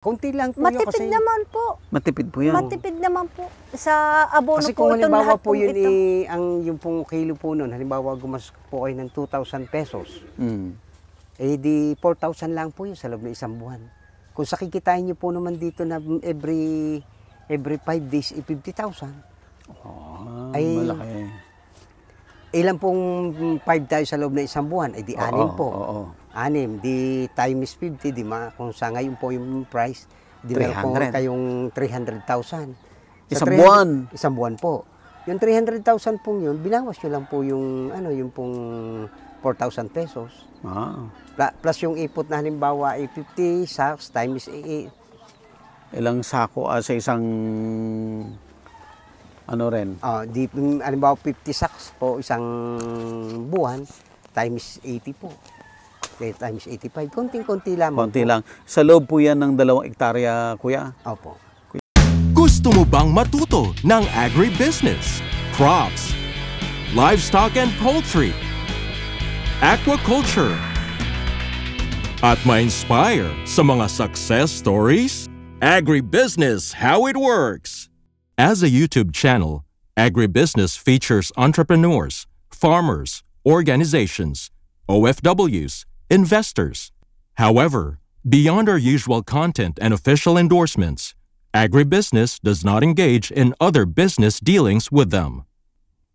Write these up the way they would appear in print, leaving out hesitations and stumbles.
Konti lang po yun kasi... Matipid naman po. Matipid po yan. Matipid naman po. Sa abono Kasi po kung itong halimbawa lahat po pong yun, ito. yung pong kilo po nun, halimbawa gumas po kayo ng 2,000 pesos, Mm. eh di 4,000 lang po yun sa loob ng isang buwan. Kung sa kikitain nyo po naman dito na every 5 days, 50,000. Ay, Malaki. Ilan pong 5 tayo sa loob ng isang buwan? Eh di 6 po. Oo. 6, di times 50, di kung sa ngayon po yung price, di meron po 300. kayong 300,000. Isang buwan? Isang buwan po. Yung 300,000 pong yun, binawas nyo lang po yung, yung pong 4,000 pesos. Ah. Plus yung ipot na halimbawa ay 50 sacks times Ilang sako sa isang ano rin? halimbawa 50 sacks po isang buwan times 80 po. Times 85. Konting-konti lamang. Konti lang. Sa loob po yan ng 2 hektarya, kuya? Opo. Gusto mo bang matuto ng agribusiness, crops, livestock and poultry, aquaculture, at ma-inspire sa mga success stories? Agribusiness, how it works! As a YouTube channel, Agribusiness features entrepreneurs, farmers, organizations, OFWs, investors. However, beyond our usual content and official endorsements, Agribusiness does not engage in other business dealings with them.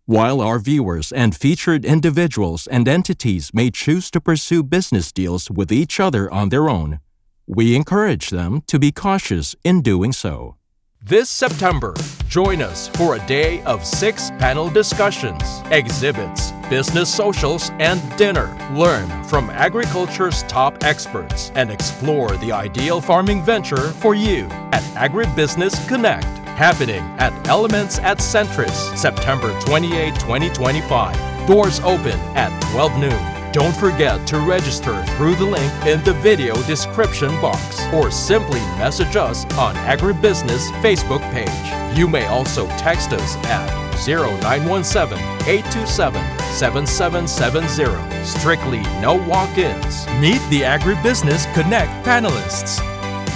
While our viewers and featured individuals and entities may choose to pursue business deals with each other on their own, we encourage them to be cautious in doing so. This September, join us for a day of 6 panel discussions, exhibits, business socials, and dinner. Learn from agriculture's top experts and explore the ideal farming venture for you at Agribusiness Connect, happening at Elements at Centris, September 28, 2025. Doors open at 12 noon. Don't forget to register through the link in the video description box or simply message us on Agribusiness Facebook page. You may also text us at 0917-827-7770. Strictly no walk-ins. Meet the Agribusiness Connect panelists.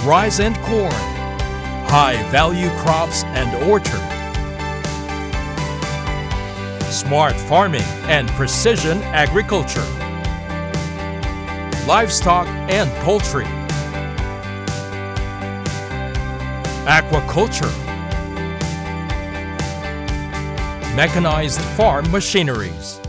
Rice and corn, high-value crops and orchard, smart farming and precision agriculture, livestock and poultry, aquaculture, mechanized farm machineries.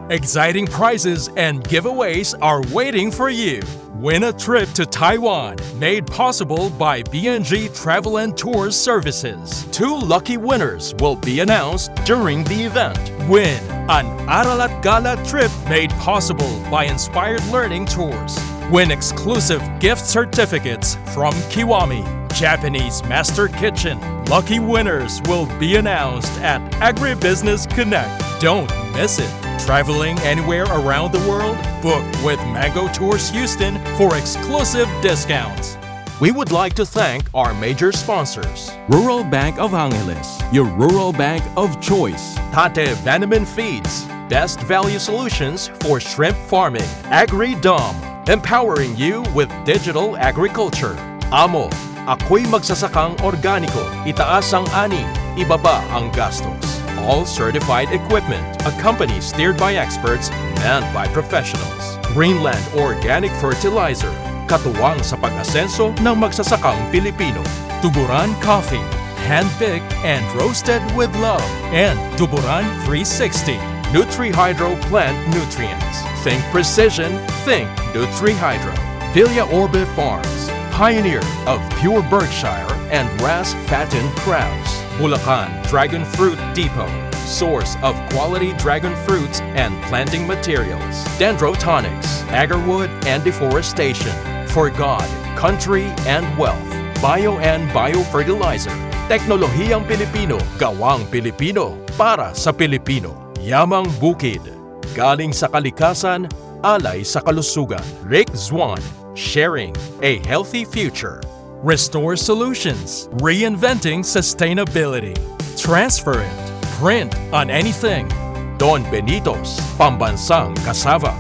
Exciting prizes and giveaways are waiting for you. Win a trip to Taiwan, made possible by BNG Travel and Tours Services. 2 lucky winners will be announced during the event. Win an Aralat Gala trip made possible by Inspired Learning Tours. Win exclusive gift certificates from Kiwami, Japanese Master Kitchen. Lucky winners will be announced at Agribusiness Connect. Don't miss it. Traveling anywhere around the world? Book with Mango Tours Houston for exclusive discounts. We would like to thank our major sponsors. Rural Bank of Angeles, your rural bank of choice. Tate Vanaman Feeds, best value solutions for shrimp farming. AgriDom, empowering you with digital agriculture. Amo, ako'y magsasakang organiko. Itaas ang ani, ibaba ang gastos. All certified equipment, a company steered by experts, manned by professionals. Greenland Organic Fertilizer, katuwang sa pag-asenso ng magsasakang Pilipino. Tuburan Coffee, hand-picked and roasted with love. And Tuburan 360, Nutri-Hydro Plant Nutrients. Think precision, think Nutri-Hydro. Villa Orbe Farms, pioneer of pure Berkshire and grass-fattened crabs. Bulacan Dragon Fruit Depot, source of quality dragon fruits and planting materials. Dendrotonics, agarwood and deforestation. For God, country and wealth. Bio and biofertilizer. Teknolohiyang Pilipino, gawang Pilipino, para sa Pilipino. Yamang Bukid, galing sa kalikasan, alay sa kalusugan. Rick Zwan, sharing a healthy future. Restore Solutions, reinventing sustainability. Transfer it, print on anything. Don Benitos, Pambansang Cassava.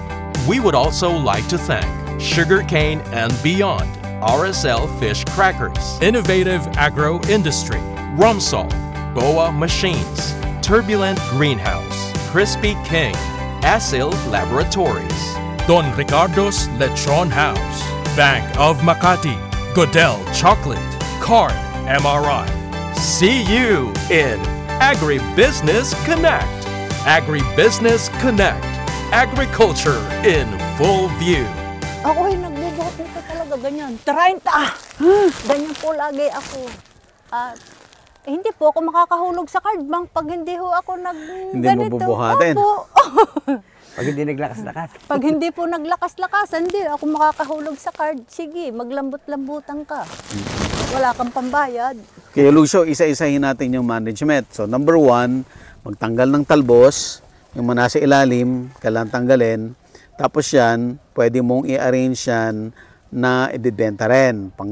We would also like to thank sugarcane and beyond, RSL Fish Crackers, Innovative Agro Industry, Rumsol, Boa Machines, Turbulent Greenhouse, Crispy King, Asil Laboratories, Don Ricardo's Lechon House, Bank of Makati, Godel Chocolate, Card MRI. See you in Agribusiness Connect. Agribusiness Connect. Agriculture in full view. Ako ay nagbubuhat nito talaga ganyan. 30! Ganyan po lagi ako. At hindi po ako makakahulog sa card bank pag hindi ho ako Hindi mo bubuhatin. Opo. Pag hindi naglakas-lakas. Pag hindi po naglakas-lakasan, hindi ako makakahulog sa card. Sige, maglambot-lambutan ka. Wala kang pambayad. Kaya Lucio, isa-isahin natin yung management. So number 1, magtanggal ng talbos, yung mga nasa ilalim, kailangan tanggalin. Tapos yan, pwede mong i-arrange yan na ibibenta rin, pang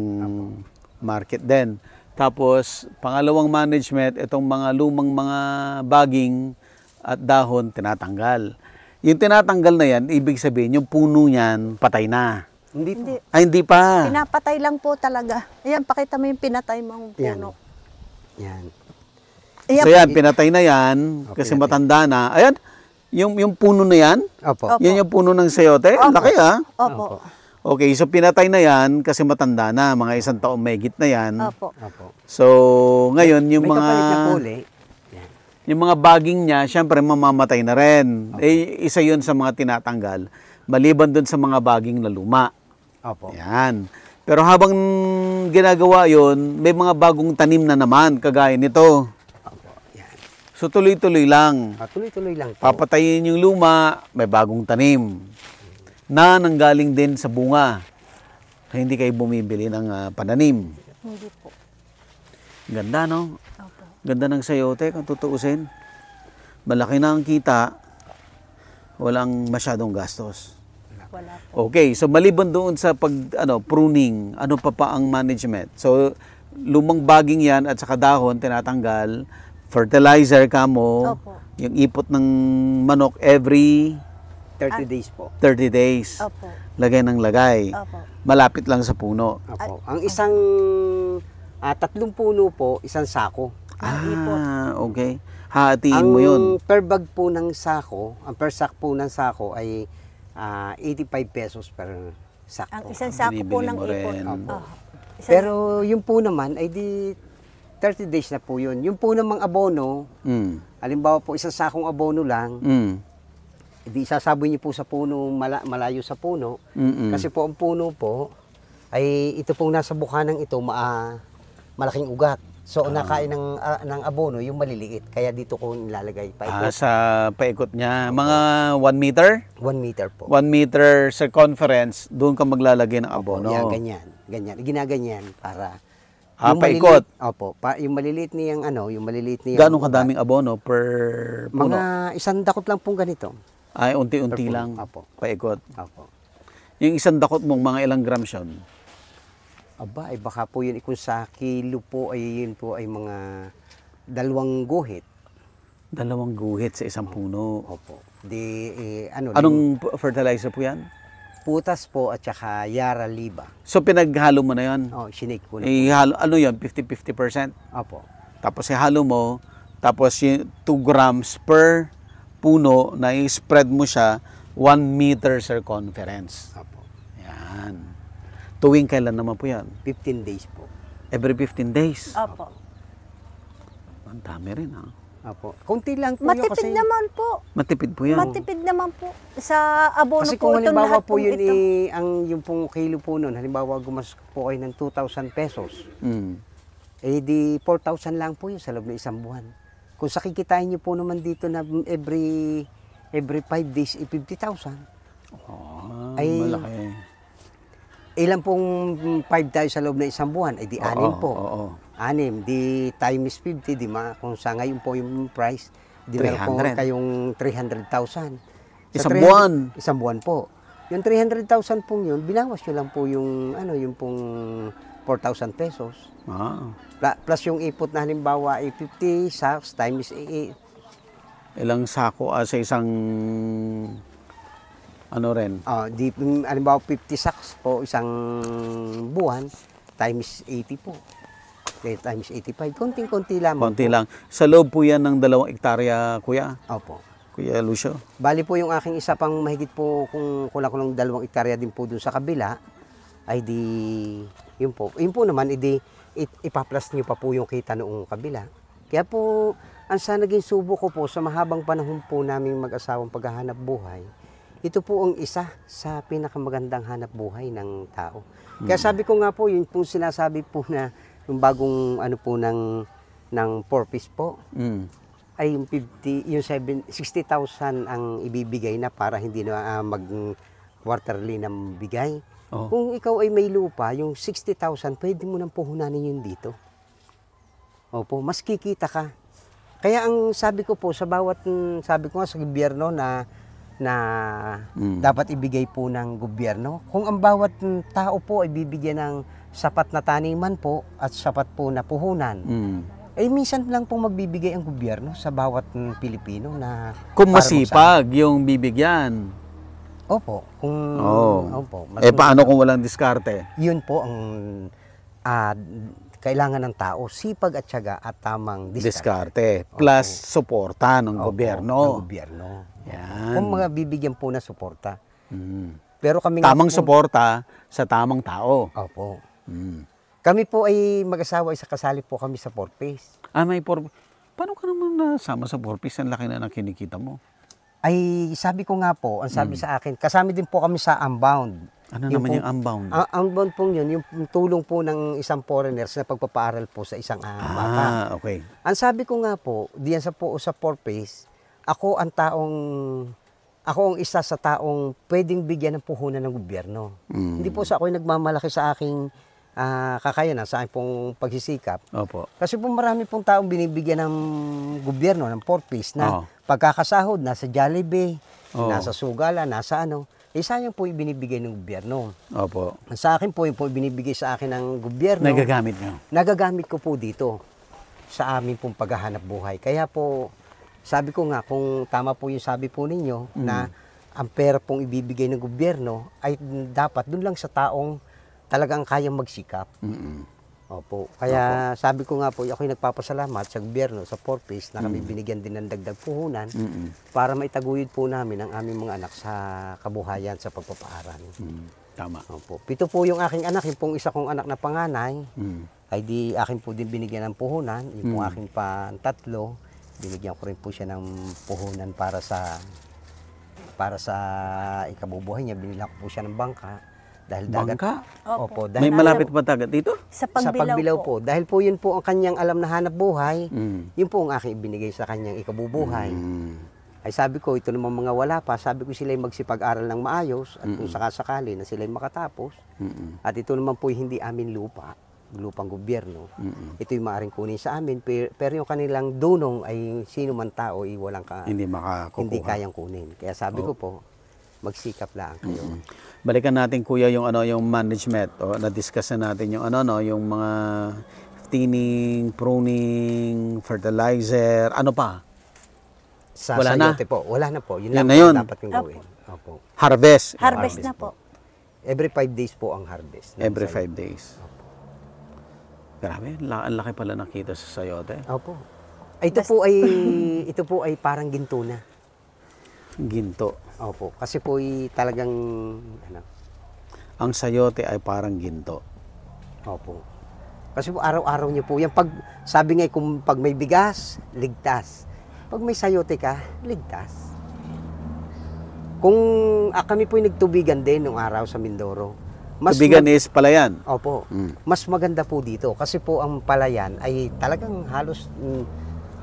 market din. Tapos, pangalawang management, itong mga lumang mga baging at dahon, tinatanggal. Yung tinatanggal na yan, ibig sabihin, yung puno niyan, patay na. Hindi po. Hindi. Ay, hindi pa. Pinapatay lang po talaga. Ayan, pakita mo yung pinatay mong puno. Yan. Ayan, So yan, pinatay na yan, kasi pinatay. matanda na. Ayan, yung puno na yan, Opo. Opo. yan yung puno ng sayote. Laki ah. Opo. Okay, so pinatay na yan kasi matanda na, mga 1 taon mahigit na yan. Opo. Opo. So, ngayon yung May mga kapalit na puli. Yan. yung mga baging niya, syempre mamamatay na rin. Eh, isa 'yun sa mga tinatanggal maliban doon sa mga baging na luma. Opo. Yan. Pero habang ginagawa 'yon, may mga bagong tanim na naman kagaya nito. Opo. Yan. So tuloy-tuloy lang. Tuloy-tuloy lang po. Papatayin yung luma, may bagong tanim na nanggaling din sa bunga. Kaya hindi kayo bumibili ng pananim. Hindi po. Ganda, no? Opo. Ganda ng sayote kung tutuusin. Malaki na ang kita, walang masyadong gastos. Wala po. Okay, so maliban doon sa pruning, ano pa ang management? So lumang baging 'yan at saka dahon tinatanggal, fertilizer kamo, Opo. yung ipot ng manok every 30 days po. 30 days. Opo. Lagay ng lagay. Opo. Malapit lang sa puno. Opo. Ang isang 3 puno po, isang sako. Okay. Hatiin mo 'yun. Per bag po ng sako, ang per sack po ng sako ay 85 pesos per sack Ang po. isang sako po Binibili ng mo ipon. rin. Ah, Pero yung po naman ay di 30 days na po yun. Yung po namang abono, halimbawa po isang sakong abono lang, di isasaboy niyo po sa puno, malayo sa puno. Kasi po ang puno po, ay ito pong nasa bukhanang ito, malaking ugat. So, nakain ng abono, yung maliliit. Kaya dito ko nilalagay. Paikot. Sa paikot niya, mga 1 meter? 1 meter po. 1 meter circumference, doon ka maglalagay ng abono. Yan, ganyan. Ganyan. Ginaganyan para... paikot. Opo. Yung maliliit niyang yung maliliit niyang... Gano'ng kadaming abono per puno? Mga 1 dakot lang pong ganito. Ay, unti-unti Per puno. lang. Opo. Paikot. Opo. Yung 1 dakot mong mga ilang grams yun? Aba, ay baka po yun, kung sa kilo po, ay yun po ay mga 2 guhit. 2 guhit sa isang puno. Opo. Di, Anong fertilizer po yan? putas po at saka Yara Liba. So, pinaghalo mo na yun? Oh, sinake po na. Ihalo, ano yun? 50-50%? Opo. Tapos ihalo mo, tapos yung 2 grams per puno na i-spread mo siya 1 meter circumference. Opo. Yan. Tuwing kailan naman po yan? 15 days po. Every 15 days. Opo. Ang dami rin ha. Opo. Kunti lang po yun Matipid kasi... naman po. Matipid po yan. Matipid naman po. Sa abono Kasi po kung itong halimbawa lahat po pong yun, ito. yung pong kilo po nun, halimbawa gumas po kayo ng 2,000 pesos, Mm. eh di 4,000 lang po yun sa loob ng 1 buwan. Kung sa kikitain niyo po naman dito na every 5 days, 50,000. Oh, Ay, malaki. Ilan pong 5 tayo sa loob ng 1 buwan? Ay di 6 po. Oo. 6, di times 50, di kung sa ngayon po yung price, di meron po 300. kayong 300,000. Isang buwan? Isang buwan po. Yung 300,000 pong yun, binawas nyo lang po yung, yung pong 4,000 pesos. Ah. Plus yung ipot na halimbawa ay 50 sacks times Ilang sako sa isang ano rin? Halimbawa 50 sacks po isang buwan, times 80 po. Kaya times 85, konting-konti lamang Konti po. lang. Sa loob po yan ng 2 hektarya, Kuya. Opo. Kuya Lucio. Bali po yung aking isa pang mahigit po, kung kulang-kulang 2 hektarya din po dun sa kabila, ay di, yun po naman, ipaplas nyo pa po yung kita noong kabila. Kaya po, ang sa naging subo ko po, sa mahabang panahon po namin mag-asawang paghahanap buhay, ito po ang isa sa pinakamagandang hanap buhay ng tao. Kaya sabi ko nga po, yun po sinasabi po na yung bagong ano po ng 4-piece po, ay yung 60,000 ang ibibigay na para hindi na mag-quarterly na bigay. Oh. Kung ikaw ay may lupa, yung 60,000, pwede mo nang puhunanin yun dito. Opo, mas kikita ka. Kaya ang sabi ko po, sabi ko nga sa gobyerno na dapat ibigay po ng gobyerno, kung ang bawat tao po ay bibigyan ng sapat na taniman po at sapat po na puhunan, eh minsan lang po magbibigay ang gobyerno sa bawat Pilipino na Kung para masipag yung bibigyan. Opo. Opo. Paano kung walang diskarte? Yun po ang kailangan ng tao, sipag at tiyaga at tamang diskarte. Plus suporta ng Opo, gobyerno. ng gobyerno. Yan. Kung mga bibigyan po na suporta. Pero kami Tamang nga po, suporta sa tamang tao. Opo. Kami po ay mag-asawa, isa kasali po kami sa 4-piece. Paano ka naman nasama sa 4-piece? Ang laki na ng kinikita mo. Ay sabi ko nga po, ang sabi sa akin, kasama din po kami sa Unbound. Ano naman yung Unbound? Unbound po yun, yung tulong po ng isang foreigners na pagpapaaral po sa isang bata. Okay. Ang sabi ko nga po, diyan sa 4-piece, ako ang isa sa taong pwedeng bigyan ng puhunan ng gobyerno. Hindi po ako'y nagmamalaki sa aking kakayanan, sa aking pong pagsisikap. Opo. Kasi po marami pong taong binibigyan ng gobyerno ng 4-piece na pagkakasahod, nasa Jollibee, nasa Sugala, nasa ano. Sayang po yung binibigay ng gobyerno. Opo. Sa akin po, yung po binibigay sa akin ng gobyerno. Nagagamit nyo? Nagagamit ko po dito sa amin pong paghahanap buhay. Kaya po, sabi ko nga, kung tama po yung sabi po ninyo, na ang pera pong ibibigay ng gobyerno ay dapat dun lang sa taong talagang kayang magsikap. Opo. Kaya sabi ko nga po, ako'y nagpapasalamat sa gobyerno, sa 4-piece, na kami binigyan din ng dagdag puhunan para maitaguyod po namin ang aming mga anak sa kabuhayan, sa pagpapaaral. Tama. Opo. 7 po yung aking anak, yung pong isa kong anak na panganay, ay di akin po din binigyan ng puhunan. Yung pong aking pantatlo, binigyan ko rin po siya ng puhunan para sa ikabubuhay niya. Binila ko po siya ng bangka. Dahil Bangka? Opo. May malapit pa tagat dito? Sa Sa Pagbilaw, Pagbilaw po. po. Dahil po yun po ang kanyang alam na hanap buhay, yun po ang aking ibinigay sa kanyang ikabubuhay. Ay sabi ko, ito naman mga wala pa, sabi ko sila'y magsipag-aral ng maayos at kung sakasakali na sila'y makatapos. At ito naman po hindi amin lupang gobyerno. Ito yung maaaring kunin sa amin, pero yung kanilang dunong ay sino man tao ay Hindi makakukuha. hindi kayang kunin. Kaya sabi ko po, magsikap lang kayo. Balikan natin, Kuya, yung management. Na-discuss na natin yung yung mga thinning, pruning, fertilizer, ano pa? Sa Wala na? sayote po, wala na po. Yun Yan lang na po yun. dapat yung gawin. Opo. Harvest. Harvest na po. Every 5 days po ang harvest. Every 5 days. Grabe, ang laki pala nakita sa sayote. Opo. Ito po ay parang ginto na. Ginto. Opo. Kasi po ay talagang Ang sayote ay parang ginto. Opo. Kasi po araw-araw niyo po yan. Sabi nga kung pag may bigas, ligtas. Pag may sayote ka, ligtas. Kung kami po ay nagtubigan din nung araw sa Mindoro. Tubigan is palayan. Opo. Mas maganda po dito kasi po ang palayan ay talagang halos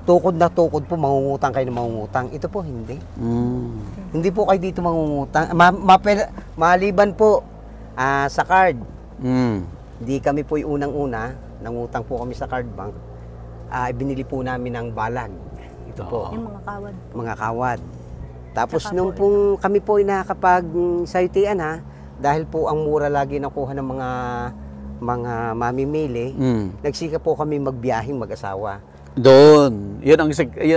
tukod na tukod po, mangungutang kayo na mangungutang. Ito po hindi. Hindi po kayo dito mangungutang. Maliban po sa card. Hindi kami po yung unang-una, nangutang po kami sa card bank. Binili po namin ng balag. Ito po. Yung mga kawad. Mga kawad. Tapos Saka nung po pong kami po ay nakakapag-sayutian dahil po ang mura lagi nakuha ng mga mamimili, nagsika po kami magbiyahing mag-asawa. Doon. Yun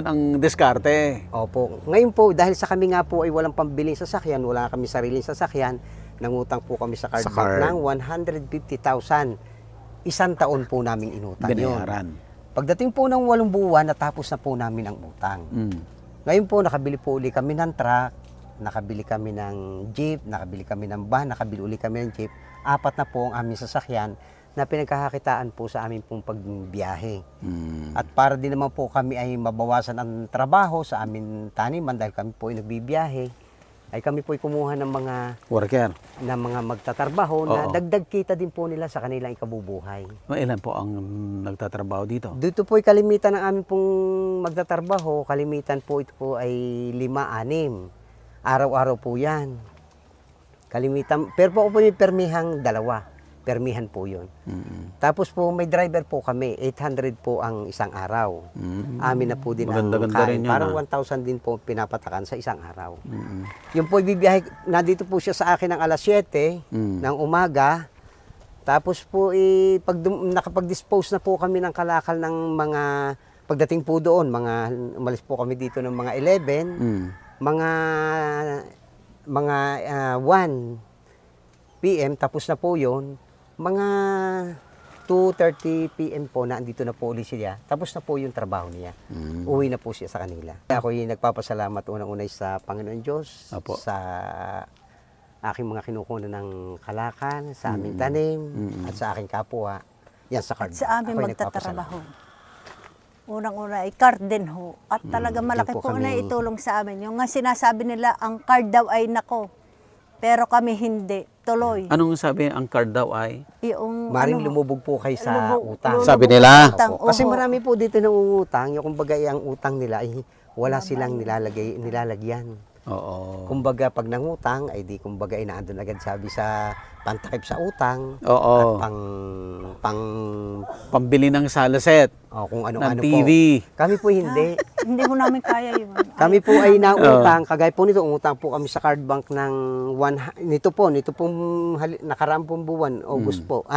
ang diskarte. Opo. Ngayon po, dahil sa kami nga po ay walang pambiling sasakyan, wala kami sariling sasakyan, nangutang po kami sa card Sa bank card. ng 150,000. Isang taon po namin inutang yun. Binayaran. Pagdating po ng 8 buwan, natapos na po namin ang utang. Ngayon po, nakabili po uli kami ng truck, nakabili kami ng jeep, nakabili kami ng van, nakabili uli kami ng jeep. 4 na po ang aming sasakyan na pinagkakakitaan po sa aming pong pagbiyahe. At para din naman po kami ay mabawasan ang trabaho sa amin taniman dahil kami po ay nagbibiyahe, ay kami po ay kumuha ng Worker. mga magtatrabaho na Oo. dagdag kita din po nila sa kanilang ikabubuhay. Ilan po ang nagtatrabaho dito? Dito po ay kalimitan ng aming pong magtatrabaho, kalimitan po ito po ay 5-6. Araw-araw po yan. Kalimitan, pero po ako po yung permihang 2. Permihan po yun. Tapos po may driver po kami, 800 po ang isang araw. Amin na po din ang Maganda-ganda rin kain. yun, Parang 1,000 din po pinapatakan sa isang araw. Yung po ibibiyahe, nandito po siya sa akin ng alas 7 ng umaga. Tapos po pag nakapag-dispose na po kami ng kalakal ng mga, pagdating po doon, umalis po kami dito ng mga 11, mga 1 PM, tapos na po yun. Mga 2:30 PM po na andito na po ulit siya. Tapos na po yung trabaho niya. Uwi na po siya sa kanila. Ako yung nagpapasalamat unang-unay sa Panginoon Diyos, Apo. sa aking mga kinukunan ng kalakal, sa aming tanim, at sa aking kapwa. Yan sa card. Sa amin Ako yung magtatrabaho. Unang-una ay card din ho. At talaga malaki yan po po kami. na itulong sa amin. Yung nga sinasabi nila, ang card daw ay nako. Pero kami hindi. Tuloy. Anong sabi ang card daw ay? Yung, Maring lumubog po kayo sa utang. Sabi nila. Utang, Opo. Kasi oho. marami po dito nangungutang, yung kumbaga ang utang nila ay wala silang nilalagyan. Oo. Kumbaga pag nangutang ay di kumbaga inaandun agad sabi sa pantakip sa utang Oo. at pang Pambili ng salaset. kung Ng ano-ano TV. po. Kami po hindi. Hindi mo namin kaya yun. Kami po ay nautang, kagaya po nito, umutang po kami sa card bank ng nito pong nakaraang pong buwan, August po.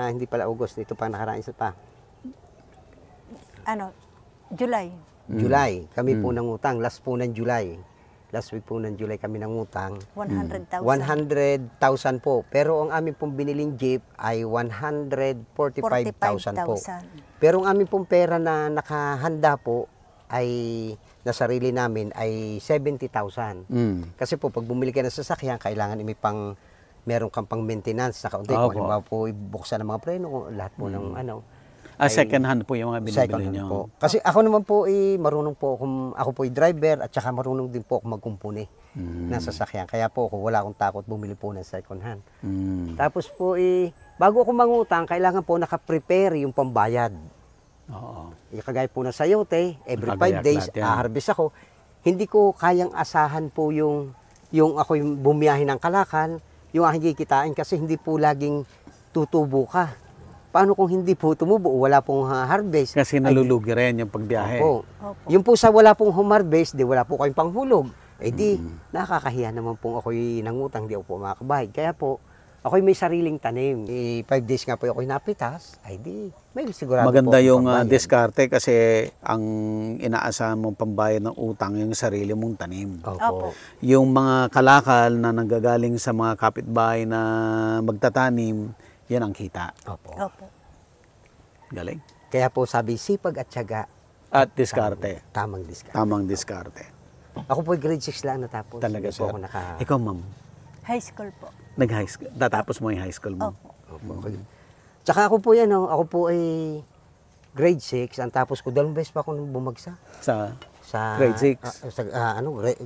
Hindi pala August, nito pa nakaraang isa pa. July. July, kami po nangutang, last po ng July. Last week po ng July kami nangutang. 100,000. 100,000 po. Pero ang aming pong biniling jeep ay 145,000 po. 45,000. Pero ang aming pong pera na nakahanda po ay nasarili namin ay 70,000. Kasi po pag bumili ka ng sasakyan, kailangan meron kang pang maintenance sa kaunti. Kung Opo. halimbawa po ibuksan ng mga preno, lahat po ng Second hand po yung mga second binibili hand nyo. po. Kasi ako naman po marunong po ako po driver at saka marunong din po ako magkumpuni ng sasakyan. Kaya po ako wala akong takot bumili po ng second hand. Tapos po bago ako mangutang, kailangan po naka-prepare yung pambayad. Oo. Kagaya po na sayote, every 5 Nakagayak days, lahat yan. harvest ako. Hindi ko kayang asahan po yung ako yung bumiyahe ng kalakal, yung aking kikitain kasi hindi po laging tutubo ka. Paano kung hindi po tumubo, wala pong harvest? Kasi nalulugi rin yung pagbiyahe. Opo. Yung po sa wala pong home harvest, wala po kayong panghulog. Nakakahiya naman pong ako'y nangutang, di ako po makakabahay. Kaya po, ako'y may sariling tanim. 5 days nga po ako'y napitas, may sigurado Maganda po akong yung pambayad. diskarte kasi ang inaasahan mong pambayad ng utang yung sarili mong tanim. Opo. Yung mga kalakal na nanggagaling sa mga kapitbahay na magtatanim, yan ang kita. Opo. Opo. Galing. Kaya po sabi, sipag at tiyaga, At diskarte. tamang diskarte. Tamang diskarte. Ako po grade 6 lang natapos. Talaga, Hindi po sir. ako naka... Ikaw, ma'am, High school po. nag-high school. Tatapos mo yung high school mo. Opo. Opo. Tsaka ako po ako po ay grade 6. Ang tapos ko, 2 beses pa ako nung bumagsak. Sa Grade 6?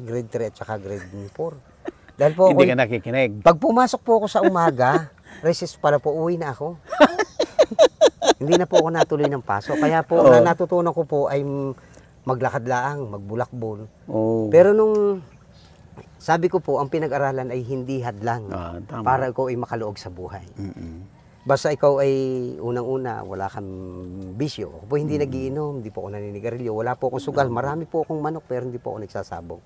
Grade 3 at saka grade 4. Dahil po Hindi ako, ka nakikinig. pag pumasok po ako sa umaga, recess pala po, uwi na ako. Hindi na po ako natuloy ng pasok. Kaya po, Oo. natutunan ko po ay maglakad laang, magbulakbol. Oh. Pero nung sabi ko po, ang pinag-aralan ay hindi hadlang Tama. para ikaw ay makaluog sa buhay. Basta ikaw ay unang-una, wala kang bisyo. Ako po hindi nagiinom, hindi po ako naninigarilyo, wala po akong sugal. Marami po akong manok pero hindi po ako nagsasabong.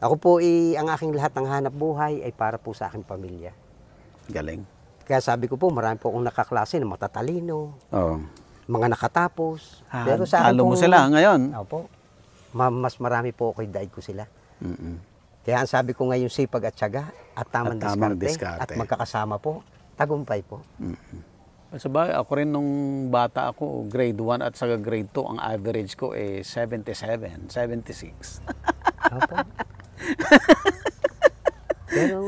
Ako po ang aking lahat ng hanap buhay ay para po sa aking pamilya. Galing. Kaya sabi ko po, marami po akong nakaklase na matatalino. Oo. mga nakatapos. Ah, Pero sa akin talo mo pong- sila ngayon. Opo. Mas marami po ako daig ko sila. Mm-mm. Kaya ang sabi ko ngayon, sipag at tiyaga at tamang, At tamang diskarte, diskarte. at magkakasama po, tagumpay po. Sa bagay, ako rin nung bata ako, grade 1 at saka grade 2, ang average ko 77, 76. Opo. Pero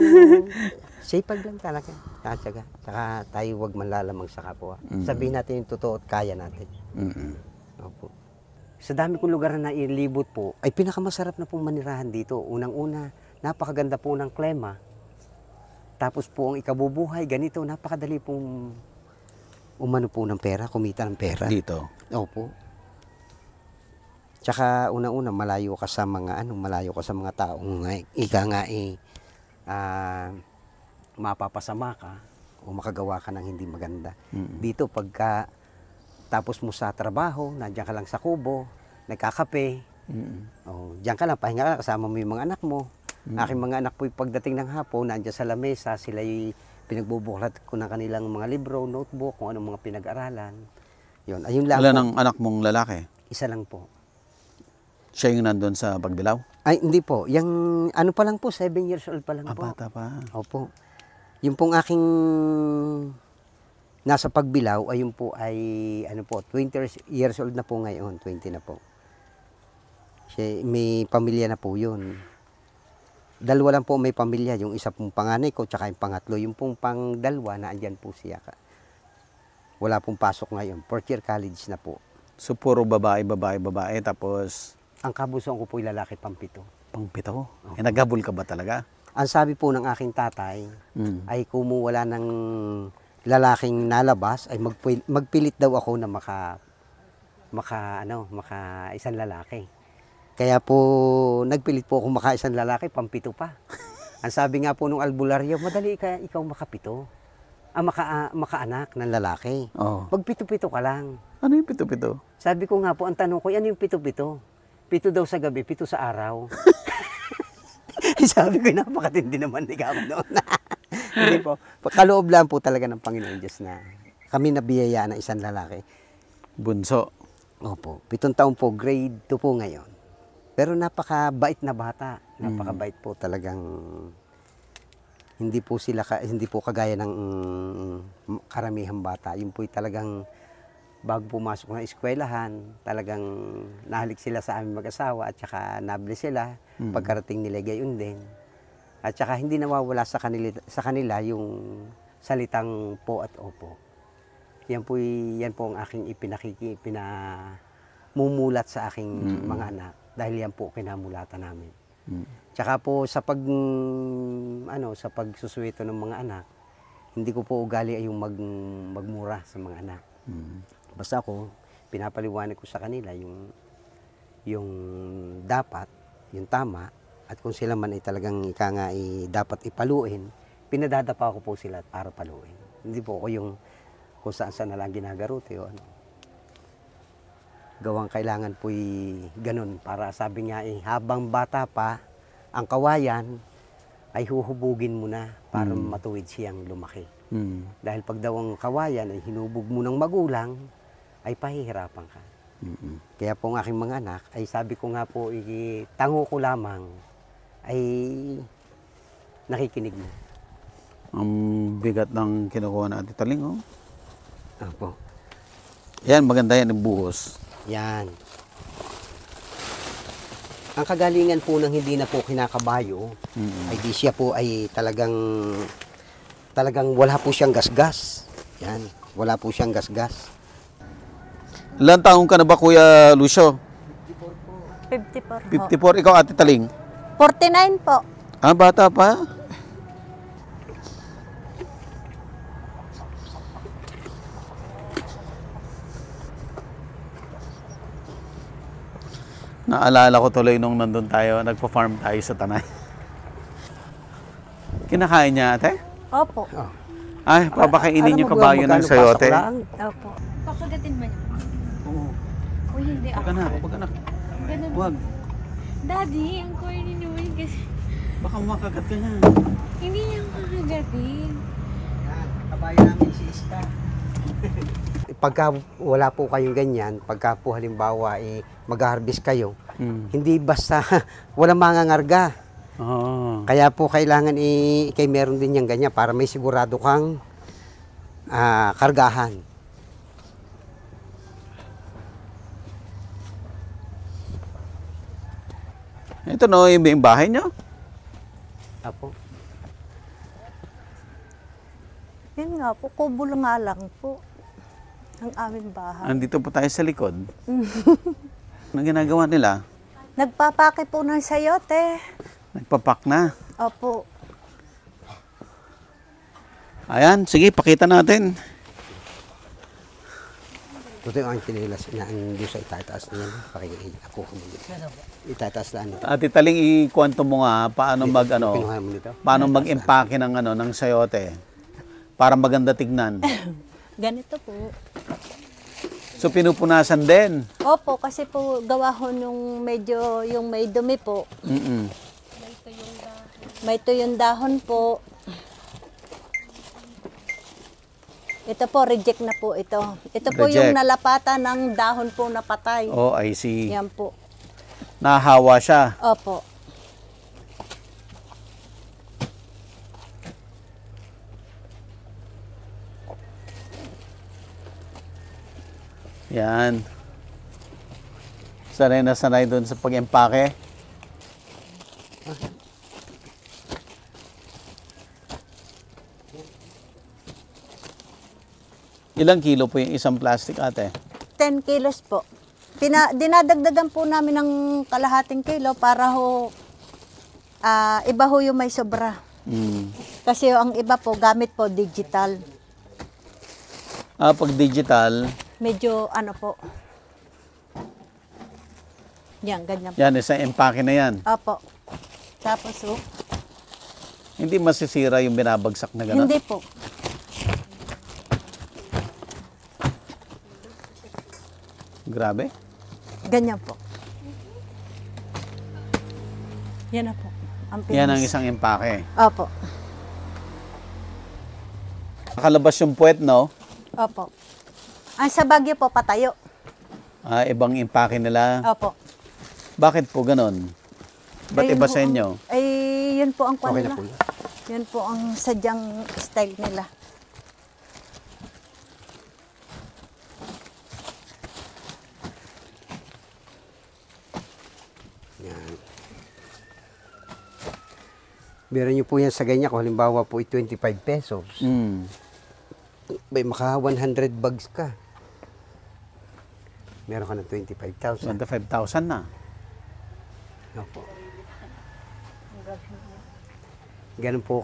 sipag lang talaga, tatsaga. Saka tayo wag manlalamang sa kapwa. Sabihin natin yung totoo at kaya natin. Mm-mm. Opo. Sa dami kong lugar na nailibot po, ay pinakamasarap na pong manirahan dito. Unang-una, napakaganda po ng klima. Tapos po ang ikabubuhay, ganito, napakadali pong umano po ng pera, kumita ng pera. Dito. Opo. Tsaka una-una, malayo ka sa mga taong ika nga mapapasama ka o makagawa ka ng hindi maganda. Dito pagka tapos mo sa trabaho, nandiyan ka lang sa kubo, nagkakape, diyan ka lang, pahinga ka lang, kasama mo yung mga anak mo. Aking mga anak po, pagdating ng hapon, nandiyan sa lamesa, sila'y pinagbubuklat ko ng kanilang mga libro, notebook, kung anong mga pinag-aralan. Yun, ayun lang Wala po. ng anak mong lalaki? Isa lang po. Siya yung nandun sa Pagbilao? Ay, hindi po. Yung ano pa lang po, 7 years old pa lang po. Bata pa. Opo. Yung pong aking nasa Pagbilao, ayun po ay, 20 years old na po ngayon, 20 na po. Siya, may pamilya na po yun. Dalawa lang po may pamilya, yung isa pong panganay ko, tsaka yung pangatlo. Yung pong pang-dalawa, na andyan po siya. Wala pong pasok ngayon, 4th year college na po. So, puro babae, tapos Ang kabusuan ko po yung lalaki, pampito. pang-pito. Naghabol ka ba talaga? Ang sabi po ng aking tatay, ay kumuwala ng lalaking nalabas, ay magpilit daw ako na maka isang lalaki. Kaya po, nagpilit po ako maka isang lalaki, pampito pa. Ang sabi nga po nung albularyo, madali ka ikaw makapito. Makaanak ng lalaki. Oo. Magpito-pito ka lang. Ano yung pito-pito? Sabi ko nga po, ang tanong ko, ano yung pito-pito? Pito daw sa gabi, pito sa araw. Sabi ko, napakatindi naman ni Kamo noon. Hindi po. Kaloob lang po talaga ng Panginoon Diyos na kami nabiyayaan ng isang lalaki. Bunso. Opo. 7 taon po, grade 2 po ngayon. Pero napakabait na bata. Napakabait po talagang hindi po kagaya ng karamihang bata. Yun po talagang bago pumasok ng eskwelahan, talagang nahalik sila sa aming mag-asawa at saka nabli sila. Pagkarating nila gayon din. At saka hindi nawawala sa kanila yung salitang po at opo. Yan po ang aking pinamumulat sa aking mga anak dahil yan po kinamulatan namin. Tsaka po sa pagsusuwito ng mga anak, hindi ko po ugali ay yung magmura sa mga anak. Basta ako, pinapaliwanag ko sa kanila yung dapat, yung tama, at kung sila man ay talagang dapat ipaluin, pinadadapa ko po sila para paluin. Hindi po ako yung kung saan na lang ginagarote o ano. Gawang kailangan po'y ganun para sabi nga habang bata pa, ang kawayan ay huhubugin mo na para matuwid siyang lumaki. Dahil pag daw ang kawayan ay hinubog mo ng magulang, ay pahihirapan ka. Kaya po ang aking mga anak, ay sabi ko nga po, tango ko lamang, ay nakikinig mo. Ang bigat ng kinukuha na Ate Taling, oh. Opo. Yan, maganda yan yung buhos. Yan. Ang kagalingan po ng hindi na po kinakabayo, ay di siya po ay talagang wala po siyang gasgas. Yan, wala po siyang gasgas. Ilan taong ka na ba, Kuya Lucio? 54 54. Ikaw, Ate Taling? 49 po. Ah, bata pa? Naalala ko tuloy nung nandun tayo, nagpa-farm tayo sa Tanay. Kinakain niya, ate? Opo. Ay, papakainin niyo Alam mo, kabayo ng magkano sayote? pasok lang? Opo. Kakagatin ba niya? Oo. O hindi Wag ako. anak, wag anak. Ganun. Wag. Daddy, ang corny naman kasi Baka makagat ka niya. hindi niya kakagatin. Yan, kabayo namin si Iska. Pagka wala po kayong ganyan, pagka po halimbawa mag-harvest kayo, hindi basta walang mangangarga. Oo. Kaya po kailangan kay meron din yung ganyan para may sigurado kang kargahan. Ito no, yung bahay nyo. Apo. Yun nga po, kubo nga lang po ang aming bahay. Andito po tayo sa likod. Anong ginagawa nila? Nagpapake po ng sayote. Nagpapak na. Opo. Ayan, sige, pakita natin. Ito yung ang kinilas na ang Diyos ay itataas niya. Ako mo dito. Itataas na nito. Ate Taling, ikwento mo nga paano Pinuha mo nito. paano mag-empake ng sayote para maganda tignan. Ganito po. So pinupunasan din. Opo, kasi po gawa ho nung medyo yung may dumi po. Mm-mm. May tuyong dahon po. Ito po, reject na po ito. Ito po yung Reject. nalapatan ng dahon po na patay. Oh, I see. Yan po. Nahawa siya. Opo. Yan. Sanay na sanay doon sa pag-empake. Ilang kilo po yung isang plastic, ate? 10 kilos po. Dinadagdagan po namin ng kalahating kilo para ho iba ho yung may sobra. Mm. Kasi ang iba po gamit po digital. Pag digital, Medyo ano po. Yan, ganyan po. yan, isang empake na yan. Opo. Tapos ho, Hindi masisira yung binabagsak na gano'n? hindi po. Grabe. Ganyan po. Yan na po. Ang Yan ang finish. isang empake. Opo. Nakalabas yung puwet, no? Opo. Ang sa Baguio po, patayo. Ibang empake nila. Opo. Bakit po ganon? Ba't Ayun iba po sa ang- inyo? Ay, yun po ang kwan Okay na nila. po yun. Yun po ang sadyang style nila. Yan. Meron nyo po yan sa ganyan. Kung halimbawa po 25 pesos. Mm. May maka 100 bags ka. Meron ka ng 25,000. 25,000 na. Opo. Ganun po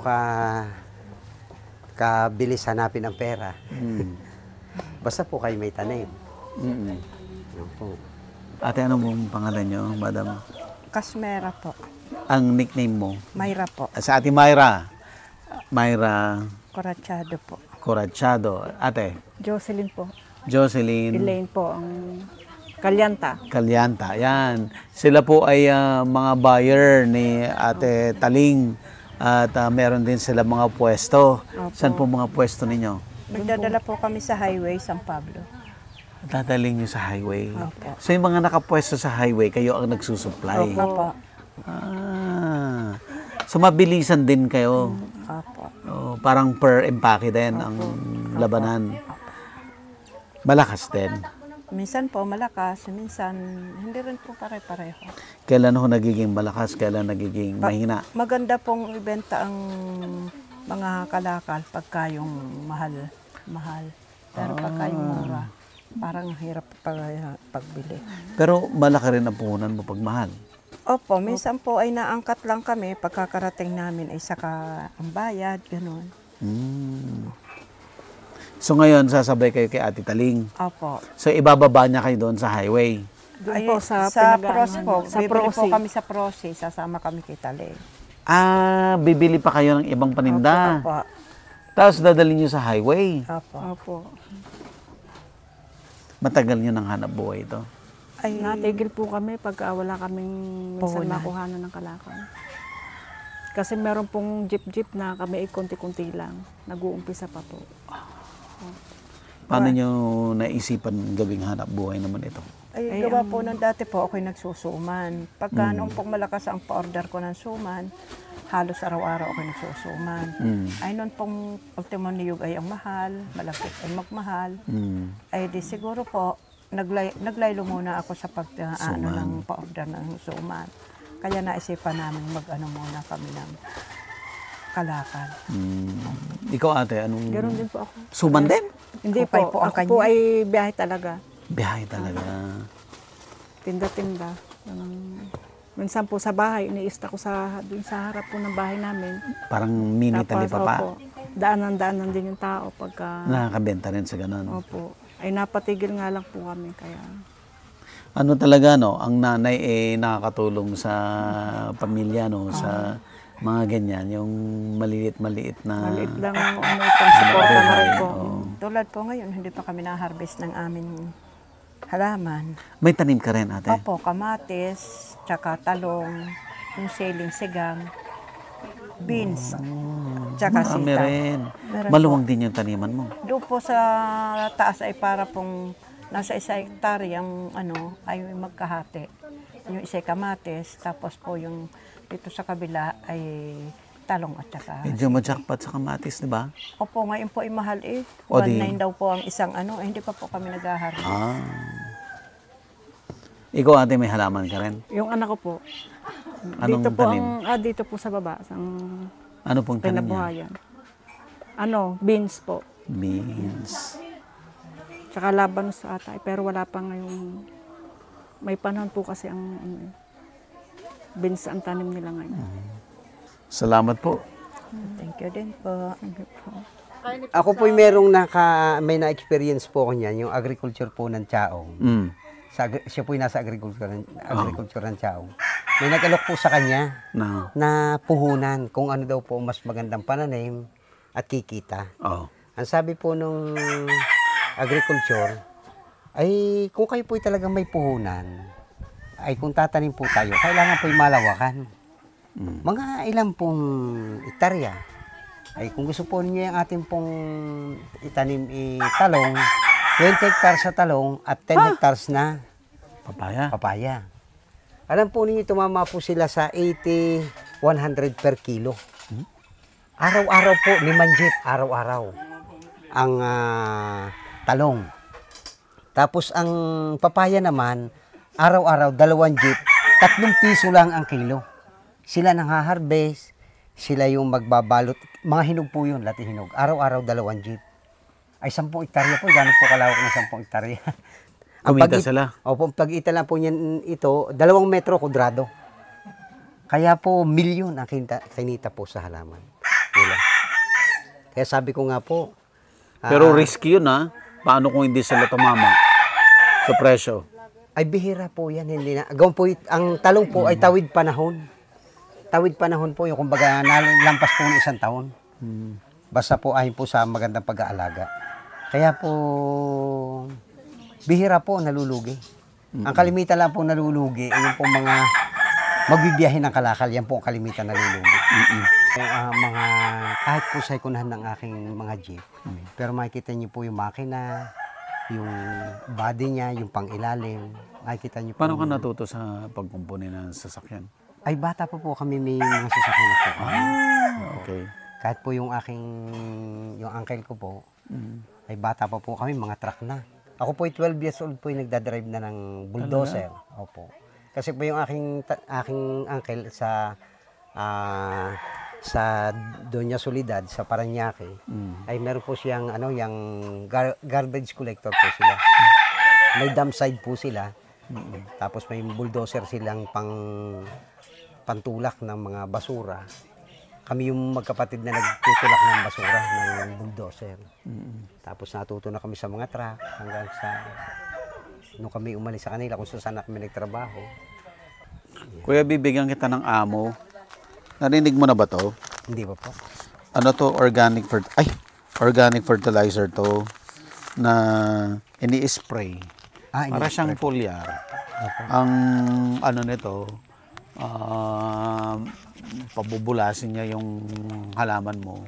kabilis hanapin ang pera. Mm. Basta po kayo may tanim. Mm-mm. Opo. Ate, ano mong pangalan nyo, madam? Kasmera po. Ang nickname mo? Mayra po. Sa Ate Myra. Myra Corachado po. Corachado. Ate, Jocelyn po. Jocelyn po ang Kalyanta. Kalyanta. Yan. Sila po ay mga buyer ni Ate Taling. At meron din sila mga pwesto. Saan po mga pwesto ninyo? Magdadala po kami sa highway, San Pablo. Dadaling nyo sa highway. Opo. So yung mga nakapwesto sa highway, kayo ang nagsusupply. Opo. So mabilisan din kayo. Opo. Oh, parang per empake din ang labanan. Malakas din. Minsan po malakas, minsan hindi rin po pare-pareho. Kailan ho nagiging malakas, kailan nagiging mahina? Maganda pong ibenta ang mga kalakal pagka yung mahal. Pero pagka yung mura, parang hirap pagbili. Pero malaki rin ang puhunan mo pag mahal. Opo, minsan po ay naangkat lang kami pagkakarating namin ay saka ang bayad, gano'n. Mm. So ngayon, sasabay kayo kay Ate Taling. Opo. So ibababa niya kayo doon sa highway. Ay, sa pros po. Sa bibili po kami sa prosi, sasama kami kay Tale. Bibili pa kayo ng ibang paninda. Opo. Tapos dadalhin niyo sa highway. Opo. Matagal niyo nang hanap buhay ito. Ay, Natigil po kami pagka wala kaming minsan Puhunan. makuhanan ng kalakal. Kasi meron pong jeep-jeep na kami ay konti-konti lang. Nag-uumpisa pa po. Paano nyo naisipan gawing hanap buhay naman ito? Ay, Gawa po nung dati po ako'y nagsusuman. Pagka noong pong malakas ang pa-order ko ng suman, halos araw-araw ako'y nagsusuman. Ay noon pong ultimo niyog ay ang mahal, malapit ay magmahal. Ay di siguro po, naglaylo muna ako sa pag-ano ng pa-order ng suman. Kaya naisipan namin mag-ano muna kami ng kalakal. Ikaw ate, anong... Ganoon din po ako. Suman din? Hindi Kupay po, po ang ako po kanya. ay biyahe talaga. Biyahe talaga. Tinda-tinda. Minsan po sa bahay, iniista ko dun sa harap po ng bahay namin. Parang mini talipapa. opo, daanan din yung tao pagka... Nakakabenta rin sa ganun. Opo. Ay napatigil nga lang po kami kaya... Ano talaga, no? Ang nanay nakakatulong sa pamilya, no? Sa mga ganyan, yung maliit-maliit na... Maliit lang ang itong support na rin po. Tulad po ngayon, hindi pa kami na-harvest ng aming halaman. May tanim ka rin, ate? Opo, kamatis, tsaka talong, yung siling sigang, beans, tsaka Marami sitaw. rin. Meron Maluwang din yung taniman mo. Doon po sa taas ay para pong nasa 1 hektare yung ano ay magkahati. Yung 1 kamatis, tapos po yung dito sa kabila ay talong at saka. Medyo ma-jackpot sa kamatis, di ba? Opo, ngayon po ay mahal eh. O di- 1.9 daw po ang isang ano, hindi pa po kami nag-harvest. Ah. Ikaw, ate, may halaman ka rin? Yung anak ko po, Anong dito po tanim? dito po sa baba, sa Ano pong tanim niya? pinabuhayan. Beans po. Beans. Tsaka labanos sa atay, pero wala pa ngayong... May panahon po kasi ang beans ang tanim nila ngayon. Salamat po. Thank you din po. Ako po may na-experience po ko niyan, yung agriculture po ng Chaong. Siya po nasa agriculture ng Chaong. May nag-alok po sa kanya No. na puhunan kung ano daw po mas magandang pananim at kikita. Oh. Ang sabi po nung agriculture, ay kung kayo po talagang may puhunan, ay kung tatanim po tayo, kailangan po malawakan. Mga ilang pong hektarya. Ay kung gusto po niyo yung ating pong itanim talong, 20 hectares sa talong at 10 hectares na Papaya. papaya. Alam po ninyo, tumama po sila sa 80, 100 per kilo. Araw-araw po, 5 jeep, araw-araw. Ang talong. Tapos ang papaya naman, araw-araw, 2 jeep, 3 piso lang ang kilo. Sila nang ha-harvest, sila yung magbabalot. Mga hinog po yun, lati hinog. Araw-araw, 2 jeep. Ay, 10 hektarya po, gano'n po kalawak ng 10 hektarya. Kumita sila. Opo, ang pag-ita lang po niyan ito, 2 metro kwadrado. Kaya po, milyon ang kinita po sa halaman. Nila. Kaya sabi ko nga po, Pero risky yun, ha? Paano kung hindi sila tumama sa presyo? ay bihira po yan. Hindi na. Gawin po, ang talong po ay tawid panahon. Tawid panahon po yung kumbaga nalampas po ng 1 taon. Basta po ayon po sa magandang pag-aalaga. Kaya po, bihira po nalulugi. Ang kalimitan lang po nalulugi, yung po mga magbibiyahe ng kalakal, yan po ang kalimitan nalulugi. Mga, kahit po sa ikunahan ng aking mga jeep, pero makikita niyo po yung makina, yung body niya, yung pangilalim, makikita niyo po. Paano ka natuto sa pagkumpuni ng sasakyan? Ay, bata pa po kami may mga sasakyan na po. Okay. Kahit po yung yung uncle ko po, ay bata pa po kami, mga truck na. Ako po 12 years old po yung nagdadrive na ng bulldozer. Opo. Kasi po yung aking uncle sa Doña Soledad, sa Parañaque, ay meron po siyang yung garbage collector po sila. May dump side po sila. Tapos may bulldozer silang pantulak ng mga basura. Kami yung magkapatid na nagtutulak ng basura ng bulldozer. Tapos natuto na kami sa mga truck hanggang sa nung kami umalis sa kanila kung saan kami nagtrabaho. Kuya, bibigyan kita ng amo. Narinig mo na ba to? Hindi ba po? Ano to? Organic fertilizer to na ini-spray. Para siyang foliar. Ang ano nito, pabubulasin niya yung halaman mo.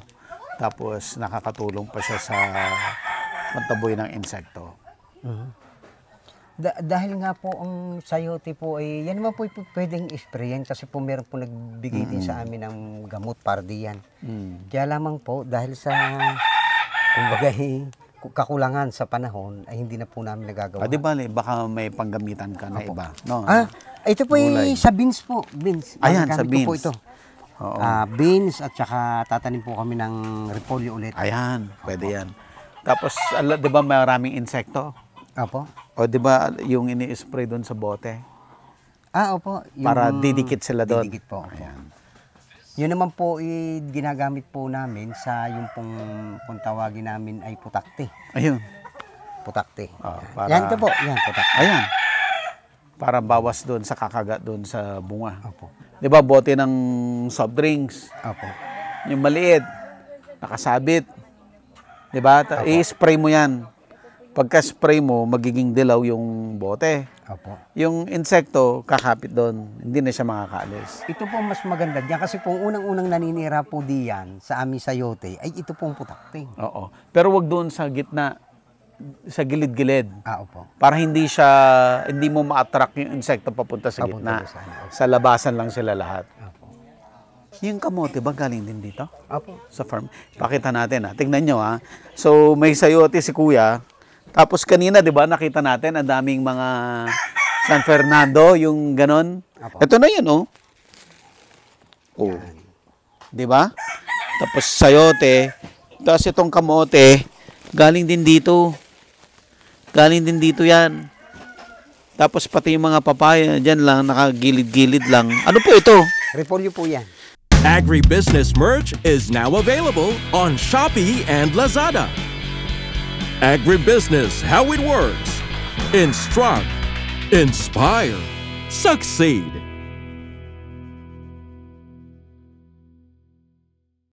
Tapos nakakatulong pa siya sa pantaboy ng insekto. Dahil nga po ang sayote po ay, yan naman po pwedeng isprayan kasi po meron po nagbigay din sa amin ng gamot para diyan. Kaya lamang po, dahil sa, kumbaga, kakulangan sa panahon, ay hindi na po namin nagagawa. Di ba, baka may panggamitan ka na iba. No? Ito po ay sa beans po. Beans. Ayan, Gamit sa ko beans. po ito. Beans at saka tatanim po kami ng repolyo ulit. Ayan, pwede yan. Tapos, di ba maraming insekto? Opo. O di ba yung ini-spray doon sa bote? Opo. Para didikit sila doon. Didikit po. Ayan. Yun naman po ginagamit po namin sa yung pong kung tawagin namin ay putakte. Ayun. Putakte. Para... Yan ito po. Yan, putakte. Ayan. Para bawas doon sa kakagat doon sa bunga. Opo. Di ba bote ng soft drinks? Opo. Yung maliit, nakasabit. Di ba? I-spray mo yan. Pagka-spray mo, magiging dilaw yung bote. Opo. Yung insekto, kakapit doon. Hindi na siya makakaalis. Ito po mas maganda diyan kasi po unang-unang naninira po diyan sa aming sayote ay ito pong putakte. Oo. Pero wag doon sa gitna, sa gilid-gilid. Opo. Para hindi mo ma-attract yung insekto papunta sa gitna. Sa labasan lang sila lahat. Opo. Yung kamote ba galing din dito? Opo. Sa farm. Pakita natin ha. Tignan nyo ha. So may sayote si kuya. Tapos kanina, di ba, nakita natin ang daming mga San Fernando, yung ganon. Apo. Ito na yun, oh. Oh. Di ba? Tapos sayote. Tapos itong kamote, galing din dito. Galing din dito yan. Tapos pati yung mga papaya, dyan lang, nakagilid-gilid lang. Ano po ito? Repolyo po yan. Agribusiness merch is now available on Shopee and Lazada. Agribusiness, how it works. Instruct, inspire, succeed.